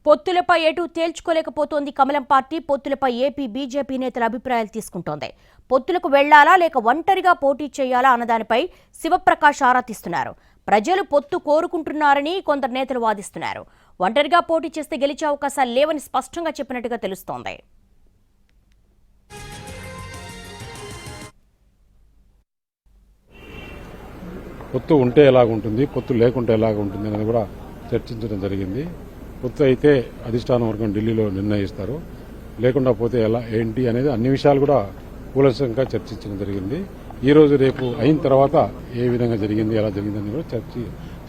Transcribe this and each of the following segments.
పొత్తులపై ఎటు తేల్చుకోలేకపోతోంది కమలం party. పొత్తులపై AP BJP నేతల అభిప్రాయాలు తీసుకుంటోంది. పొత్తులకు వెళ్లాలా లేక ఒంటరిగా పోటీ చేయాలా అన్నదానిపై శివప్రకాష్ ఆరా తీస్తున్నారు. ప్రజలు పొత్తు కోరుకుంటున్నారని కొందరు నేతలు వాదిస్తున్నారు. ఒంటరిగా పోటీ చేస్తే గెలిచే అవకాశాలు లేవని స్పష్టంగా చెప్పినట్టుగా తెలుస్తోంది. పొత్తు ఉంటే ఎలాగుంటుంది, పొత్తు లేకుంటే ఎలాగుంటుంది అనేది కూడా చర్చించడం జరిగింది. పొత్తు అయితే అధిష్టానం వర్గం ఢిల్లీలో నిర్ణయిస్తారు, లేకుండా పోతే ఎలా ఏంటి అనేది అన్ని విషయాలు కూడా కూలంకషంగా చర్చించడం జరిగింది. ఈ రోజు రేపు అయిన తర్వాత ఏ విధంగా జరిగింది, ఎలా జరిగిందని కూడా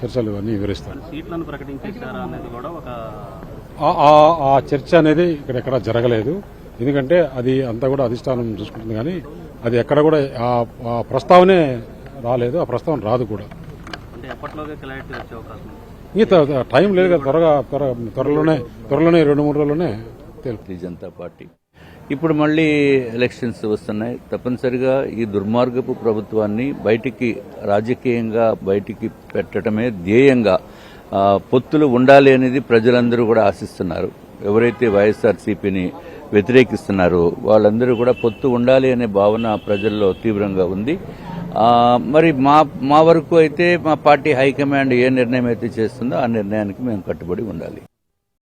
చర్చలు అన్ని వివరిస్తారు. ఆ చర్చ అనేది ఇక్కడెక్కడ జరగలేదు, ఎందుకంటే అది అంతా కూడా అధిష్టానం చూసుకుంటుంది. కానీ అది ఎక్కడ కూడా ఆ ప్రస్తావనే రాలేదు, ఆ ప్రస్తావన రాదు కూడా. టైం లేదు కదా, త్వరలోనే 2-3 రోజుల్లోనే భారతీయ జనతా పార్టీ ఇప్పుడు మళ్లీ ఎలక్షన్స్ వస్తున్నాయి. తప్పనిసరిగా ఈ దుర్మార్గపు ప్రభుత్వాన్ని రాజకీయంగా బయటికి పెట్టడమే ధ్యేయంగా పొత్తులు ఉండాలి అనేది ప్రజలందరూ కూడా ఆశిస్తున్నారు. ఎవరైతే వైఎస్ఆర్సీపీని వ్యతిరేకిస్తున్నారో వాళ్ళందరూ కూడా పొత్తు ఉండాలి అనే భావన ప్రజల్లో తీవ్రంగా ఉంది. మరి మా వరకు అయితే మా పార్టీ హైకమాండ్ ఏ నిర్ణయం అయితే చేస్తుందో ఆ నిర్ణయానికి మేము కట్టుబడి ఉండాలి.